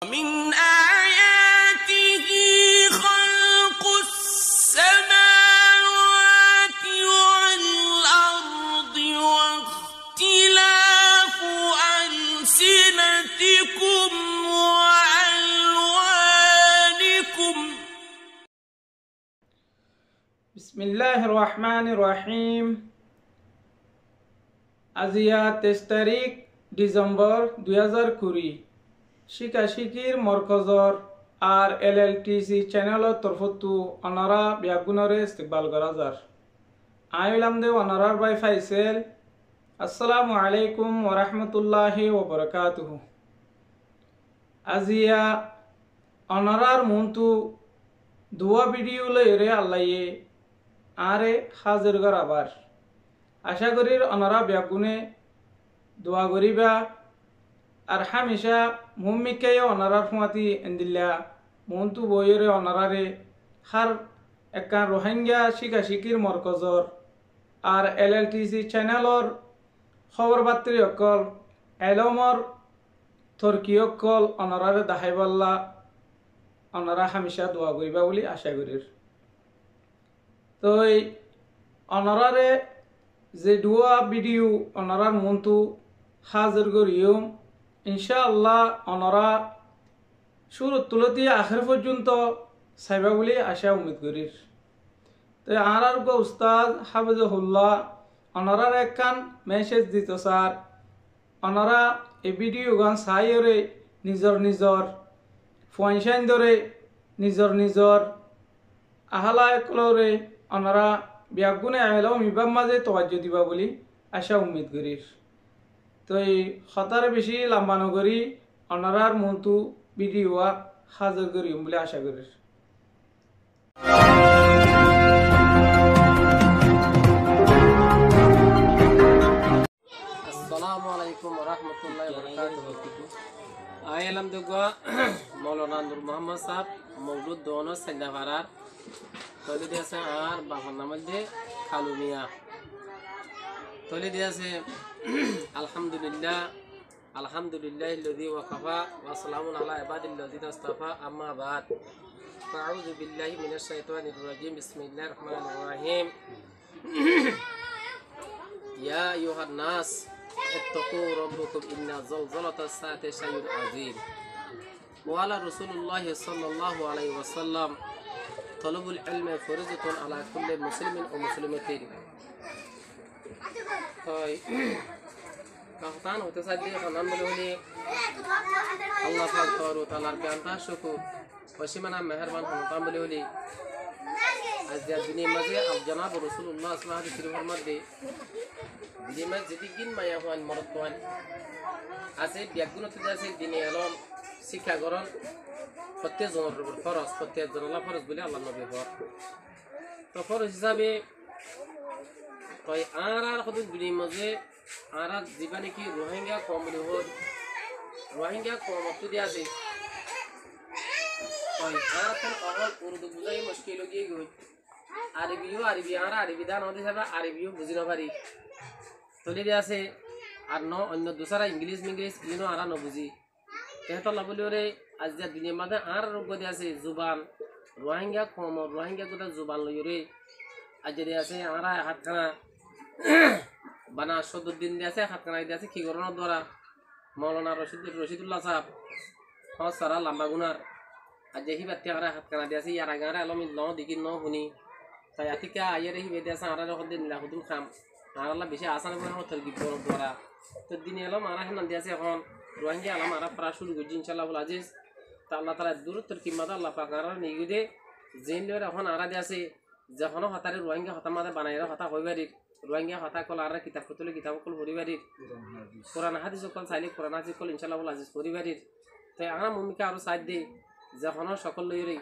من آياته خلق السماوات والأرض واختلاف ألسنتكم وألوانكم بسم الله الرحمن الرحيم আজিয়া 23 তারিখ ডিসেম্বর 2020 শিকাশিকির মরকজর আর এলএলটিসি চ্যানেলের তরফতু অনারা ব্যাগুনরে ইস্তেকবাল করা যার আইলাম দে অনারার বাই ফাইসেল আসসালামু আলাইকুম ওয়া রাহমাতুল্লাহি ওয়া বারাকাতুহু আজিয়া অনারার মন্তু দুয়া ভিডিও লইরে আল্লাহয়ে আরে হাজির কর আবার আশা করি অনারা ব্যাগুনে দোয়া করিবা আর হামেশা মুম্মিকে অনারার ফুয়াতি এন্দিল্লা মন্তু বইরে অনারারে হার একা রোহিঙ্গা শিকাশিকির মরকজর আর এলএলটিসি চ্যানেলর খবর বার্তি অকল এলমর থরকি অকল অনারারে দাহাইবাল্লা অনারা হামেশা দোয়া করিবা বলে আশা করি তো অনারারে যে দোয়া ভিডিও অনারার মন্তু হাজির করিও ইনশাআল্লাহ অনারা শুরু তুলতি আখের পর্যন্ত সাইবা বলে আশা উম্মিদ করি তো আর উস্তাদ হাফিজুল্লাহ অনারার একখান মেসেজ দিত স্যার অনারা এই ভিডিও গান সাইরে নিজর নিজর ফয়সাইন ধরে নিজর নিজর আহলা একলরে অনারা ব্যাগুনে আহলাও মিবাম মাঝে তোয়াজ্য দিবা বলি আশা উম্মিদ করি তো এই হতার বেশি লম্বা নগরী অনারার মন্তু ভিডিও হাজির করি বলে আশা করি আসসালামু আলাইকুম ওয়া রাহমাতুল্লাহি ওয়া বারাকাতুহু আইলাম দুগা মাওলানা নূর মোহাম্মদ সাহেব মওজুদ দোনো সন্দাগারার তলি দিয়েছে আর বাবার নাম মধ্যে খালু মিয়া তলি দিয়েছে আলহামদুলিল্লাহ আলহামদুলিল্লাহিল্লাযী ওয়াকাফা ওয়া সালামুন আলা ইবাদিল্লাযিনা ইসতাফা আম্মা বাদ আউযু বিল্লাহি মিনাশ শাইতানির রাজীম বিসমিল্লাহির রহমানির রহিম ইয়া আইয়ুহান নাস اتقوا ربكم إن زلزلة الساعة شيء عظيم وقال رسول الله صلى الله عليه وسلم طلب العلم فريضة على كل مسلم ومسلمة कहतान होते साथी खनान बोले अल्लाह पाक तबारक व तआला के अंता शुक्र पशिमना मेहरबान खनान बोले आज दुनिया में अब जनाब रसूलुल्लाह सल्लल्लाहु अलैहि वसल्लम फरमाते दुनिया में जिदिगिन माया हुआन मरतवान आसे ब्यागुन तो जैसे दिन एलम शिक्षा गरन प्रत्येक जनर फरज प्रत्येक जनला फरज बोले अल्लाह नबी फर तो फरज हिसाबे तो आर खुद दुनिया में आर जीवन की रोहिंग्या कौम बोले हो रोहिंग्या कौम तो दिया से तो आर तो अहल उर्दू बुझाई मुश्किल हो गई আরবিও আরবি আর আরবি দান হতে যাবে আরবিও বুঝি না পারি তলি দিয়ে আছে আর ন অন্য দুসরা ইংলিশ ইনো আর ন বুঝি তেহতল বলি রে আজ যে দুনিয়া মাঝে আর রোগ দিয়ে আছে জুবান রোহিঙ্গা কম রোহিঙ্গা কোথা জুবান লই রে আজ যে আছে আর হাতখানা বানা সদুদ্দিন দিয়ে আছে হাতখানা দিয়ে আছে কি করোনার দ্বারা মাওলানা রশিদুল্লাহ সাহেব হ্যাঁ সারা লম্বা গুনার আজ যে হিবাতে আর হাতখানা দিয়ে আছে ইয়ার আগে আর আলম ন দিকি ন শুনি তাই আতিকা আইয়ার হি বেদে আছে আর হদে নিলা হুদুম খাম আর আল্লাহ বেশি আসান করে হতর গিব দ্বারা তো দিন এলাম আর হান দিয়ে আছে এখন রোহিঙ্গা আলাম আর প্রা শুরু করছি ইনশাআল্লাহ আজিজ তা আল্লাহ তাআলা দূরত্বর কিমাদা আল্লাহ পাক আর নিগুদে জেন লরে এখন আর দিয়ে আছে যখন হতারে রোহিঙ্গা হতা মাদে বানাইরা হতা হইবারি রোহিঙ্গা হতা কল আর কিতাব কতলে কিতাব কল পড়িবারি কোরআন হাদিস কল চাইলে কোরআন হাদিস কল ইনশাআল্লাহ আজিজ পড়িবারি তাই আমরা মুমিকা আর সাইড দে যখন সকল লইরে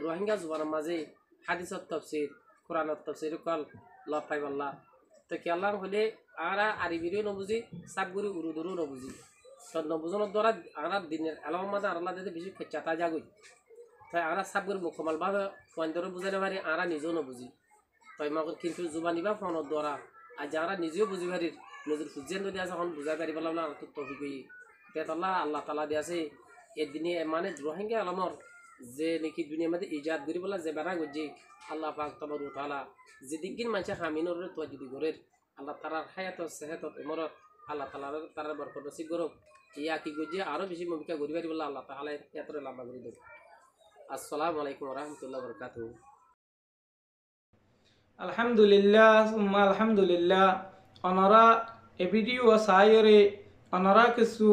রোহিঙ্গা জুবানের মাঝে হাদিসত তাফসীর কোরআনত তাফসীর কল লাভ পাইবাল্লাহ তো কি আল্লাহ হলে আরা আরবিরও নবুঝি সাবগুরি উর্দুরও নবুঝি তো নবুজনের দ্বারা আরা দিনের আলম মাঝে আল্লাহ যদি বেশি খেচাতা যাগই তাই আরা সাবগুরি মুকম্মলভাবে পয়েন্টরে বুঝাইতে পারি আরা নিজেও নবুঝি তাই মাকে কিন্তু জুবানি বা ফোনের দ্বারা আর যারা নিজেও বুঝি পারি নিজের খুঁজেন যদি আছে এখন বুঝাই পারি বলা তো তফিক তেতলা আল্লাহ তালা দিয়েছে এদিনে মানে রোহিঙ্গা আলমর যে নাকি দুনিয়ার মধ্যে ইজাদ করি বলা যে বেড়া গজি আল্লাহ পাক তবর তাআলা যেদিকিন মানুষে হামিনর তো যদি গরের আল্লাহ তাআলার হায়াত সেহত ইমরত আল্লাহ তাআলার তার বরকত নসিব করুক ইয়া কি গজি আরো বেশি ভূমিকা করি পারি বলা আল্লাহ তাআলা এতরে লম্বা করে দেব। আসসালামু আলাইকুম ওয়া রাহমাতুল্লাহি ওয়া বারাকাতুহু। আলহামদুলিল্লাহ সুম্মা আলহামদুলিল্লাহ। অনরা এ ভিডিও সায়রে অনরা কিছু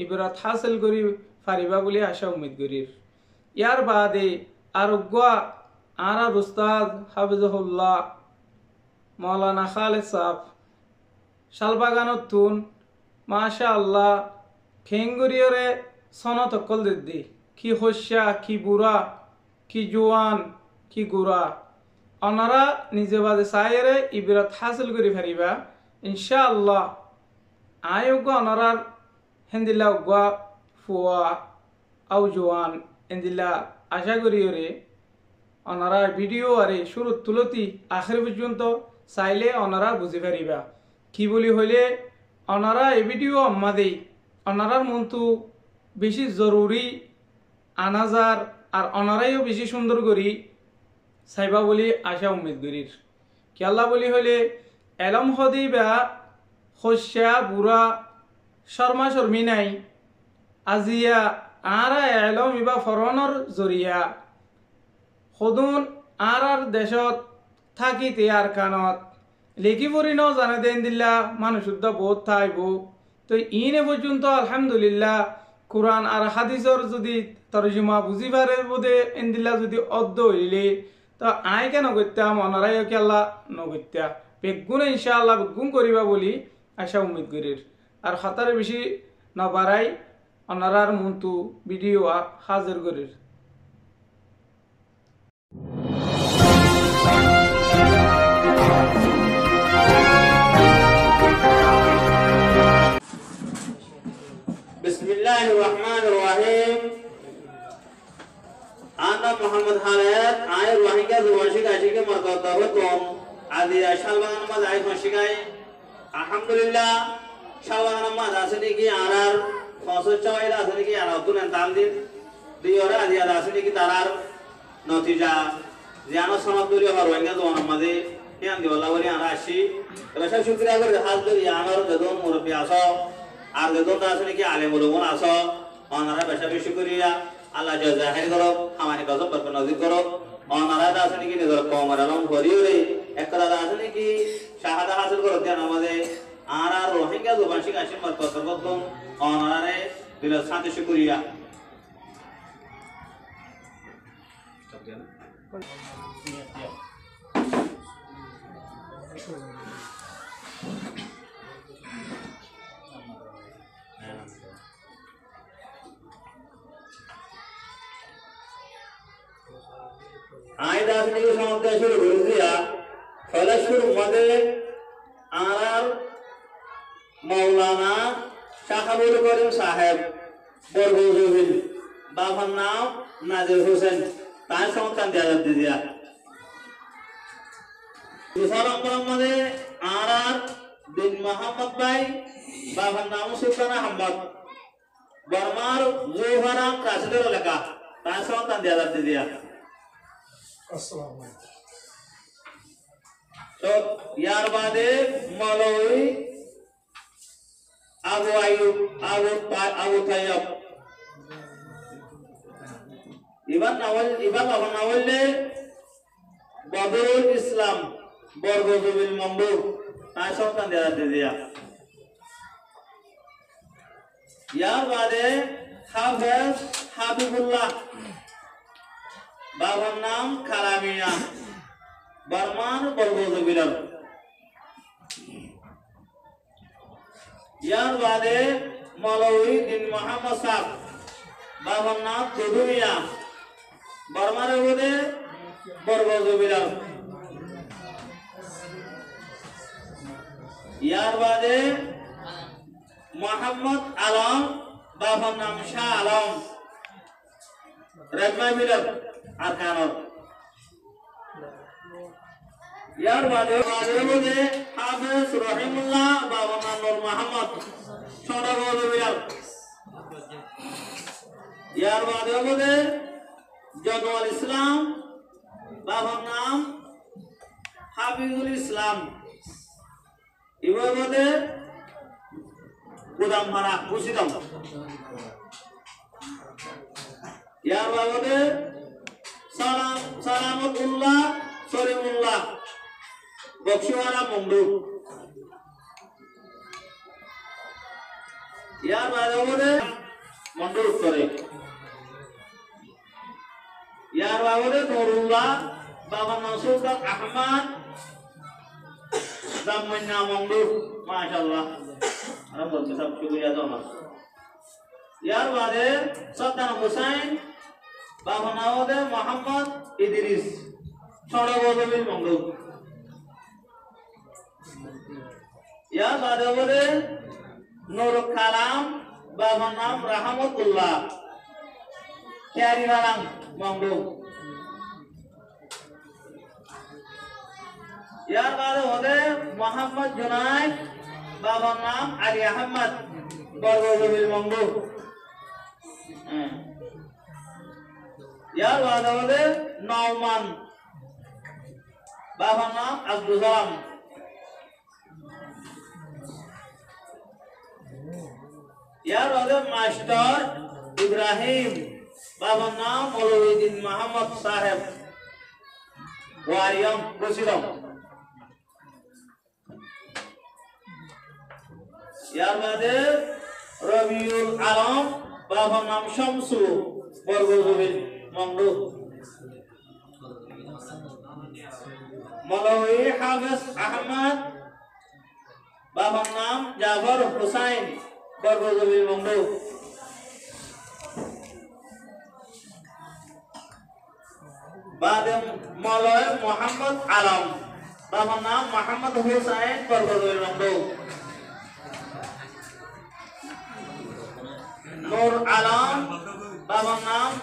ইবরাত হাসিল করি ফারিবা বলে আশা উম্মীদ করির। ইয়ার বাদে আরোগ্য আর উস্তাদ হাফিজুল্লাহ মাওলানা খালেদ সাহেব শালবাগানত তুন মাশা আল্লাহ খেঙ্গুরিয়রে সনত অকল দিদি কি হস্যা কি বুড়া কি জোয়ান কি গুড়া অনারা নিজে বাদে সায়রে ইবরাত হাসিল করি ফারিবা ইনশাআল্লাহ। আয়োগ্য অনারার হেন্দিল্লা উগ্বা ফুয়া আউ জোয়ান এন্দিল্লা আশা করিওরে অনারা ভিডিও আরে শুরু তুলতি আখের পর্যন্ত চাইলে অনারা বুঝি পারিবা কি বলি হইলে অনারা এই ভিডিও আম্মা দেই অনারার মন্তু বেশি জরুরি আনাজার আর অনারাইও বেশি সুন্দর করি সাইবা বলি আশা উম্মীদ করির। কি আল্লাহ বলি হইলে এলম হদিবা হস্যা বুড়া শর্মা শর্মি নাই আজিয়া আরা এলম ইবা ফরনর জরিয়া সদুন আর দেশত থাকিতে আর কানত লেখি পড়ি ন জানে দেন দিল্লা মানুষ বহুত থাইব তো ইনে পর্যন্ত আলহামদুলিল্লাহ কোরআন আর হাদিসর যদি তরজমা বুঝি পারে বোধে এন্দিল্লা যদি অদ্দ হইলে তো আয় কেন করতাম অনারাই কি আল্লাহ নগত্যা বেগুনে ইনশাআল্লাহ বেগুন করিবা বলি আশা উম্মীদ করির। আর খাতারে বেশি নবারাই অনারার মন্তু ভিডিও হাজির করির। बिस्मिल्लाहिर रहमानिर रहीम। आना मोहम्मद हालत आय रोहिंग्या जुवाशी गाशी के मरकतबतम आदि शालबान मद आय मशिकाय अल्हम्दुलिल्लाह शालबान मद आसनी की आरार फसो चवाई आसनी की आरार तुन ताल दिन दियोरा आदि आसनी की तारार नतीजा জানো সমাদুরি হওয়ার রোহিঙ্গা জওয়ান মদে ইয়ান দিওলা বলি আরাশি রসা শুকরিয়া করে হাত ধরি আমার দেদন মুরব্বি আসো আর দেদন আসলে কি আলেম ওলমন আসো অনারা বেশা বেশি করিয়া আল্লাহ জাহির করো আমানি গজব বরকত নজির করো অনারা আসলে কি নিজের কওমের আলম করিওরে একরা আসলে কি শাহাদা হাসিল করো দেন আমাদের আর আর রোহিঙ্গা জবানশি কাশিম বরকত বদন অনারে দিল শান্তি শুকরিয়া। आयदा असने की समाप्त शुरू कर दिया फला शुरू मदे आर मौलाना शाहबुल करीम साहेब बरगोजुबिल बाबा नाम नाजिर हुसैन तार समाप्त दिया दूसरा नंबर मदे आर बिन मोहम्मद भाई बाबा नाम सुल्तान अहमद बरमार जोहरा कासदर लगा तार समाप्त दिया। तो यार बादे मौलवी আবু আইয়ুব আবু তাইয়ব ইবান নাওয়ালে বদরুল ইসলাম বরগজবিল মামবুর তার সন্তান দিয়া ইয়ার বাদে হাফেজ হাবিবুল্লাহ বাবার নাম খালামিয়া বর্মান বরগজবিল ইয়ার বাদে মৌলভী দিন মোহাম্মদ সাহেব বাবার নাম তুদুমিয়া বর্মার বোধে বরগজবিল ইয়ার বাদে মোহাম্মদ আলম বাবার নাম শাহ আলম রেজমা মিলর আরকানত यार बादे বোধে হাফেজ রহিমুল্লাহ বাবা নাম নূর মোহাম্মদ ছোট বড় বিরাল ইয়ার বাদে আমাদের জদওয়াল ইসলাম বাবার নাম হাবিবুল ইসলাম এবার আমাদের গুদাম ভাড়া খুশিদম ইয়ার বাদে সালামতুল্লাহ সলিমুল্লাহ বক্সিওয়ালা মংডু ইয়ার বাদে মন্ডল উত্তরে ইয়ার বাবরে নুরুল্লাহ বাবা নসরুল আহমদ জামনা মংডল মাশাআল্লাহ আমরা বলতে সব শুকরিয়া জানা ইয়ার বাদে সাদ্দাম হোসেন বাবা নাওদে মোহাম্মদ ইদ্রিস ছড়াবদবিল মংডল ইয়ার বাদে নুর কালাম বাবার নাম রাহমাতুল্লাহ ক্যারিনারাং মংডু ইয়ার বাদে হলে মোহাম্মদ জুনাইদ বাবার নাম আলী আহমদ বরগজবিল মংডু ইয়ার বাদে হলে নওমান বাবার নাম আব্দুল সালাম यार वाले मास्टर इब्राहिम बाबा नाम मौलवीद्दीन मोहम्मद साहब वारियम बसीरम यार वाले रबिउल आलम बाबा नाम शमसु बरगोजबिल मंगलू मौलवी हाफिज अहमद बाबा नाम जाफर हुसैन बरगोजबिल मंगलू बाद मौलवी मोहम्मद आलम बाबा नाम मोहम्मद हुसैन बरगोजबिल मंगलू नूर आलम बाबा नाम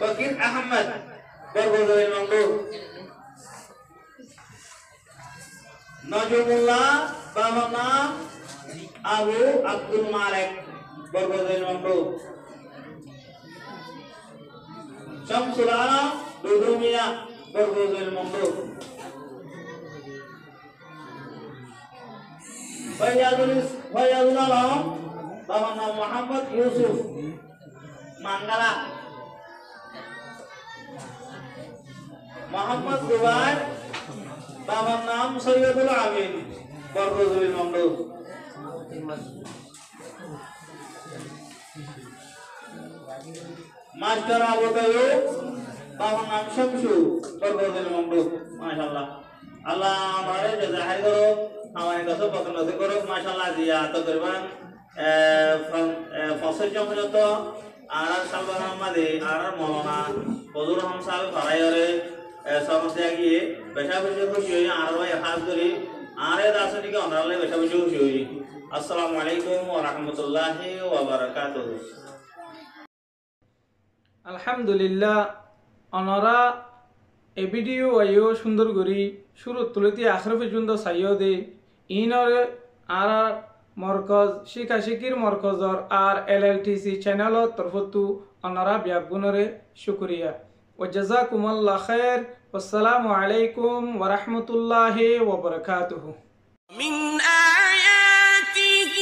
बकीर अहमद बरगोजबिल मंगलू नजमुल्लाह बाबा नाम আবু আব্দুল মালিক বরগজবিল মংডু শামসুল আলম দুদুমিয়া বরগজবিল মংডু ফয়াজুল আলম বাবার নাম মোহাম্মদ ইউসুফ মাঙ্গালা মোহাম্মদ জুবাইর বাবার নাম সৈয়দুল আমিন বরগজবিল মংডু मास्टर आबू तयो बाबा नाम शमसु बरगोजबिल मंगलू माशाल्लाह अल्लाह हमारे जो जाहिर करो हमारे कसो पसंद करो माशाल्लाह दिया तो करबान फसल जमलो तो आर सालबान मादे आर मौलाना हुजूर हम साहब फरायरे समस्या की बेशा बेशा खुशी हुई आर भाई खास करी आरे दासनी के अनराले बेशा बेशा खुशी हुई अस्सलामु अलैकुम व रहमतुल्लाहि व बाराकातुहू আলহামদুলিল্লাহ অনরা এ ভিডিও আইও সুন্দর করি শুরু তুলতি আখর পর্যন্ত চাইও দে ইনর আর মরকজ শিক্ষা শিক্ষির মরকজর আর LLTC চ্যানেলত তরফতু অনরা ব্যাগুনরে শুকরিয়া ও জাযাকুমুল্লাহ খাইর আসসালামু আলাইকুম ওয়া রাহমাতুল্লাহি ওয়া বারাকাতুহু من آياته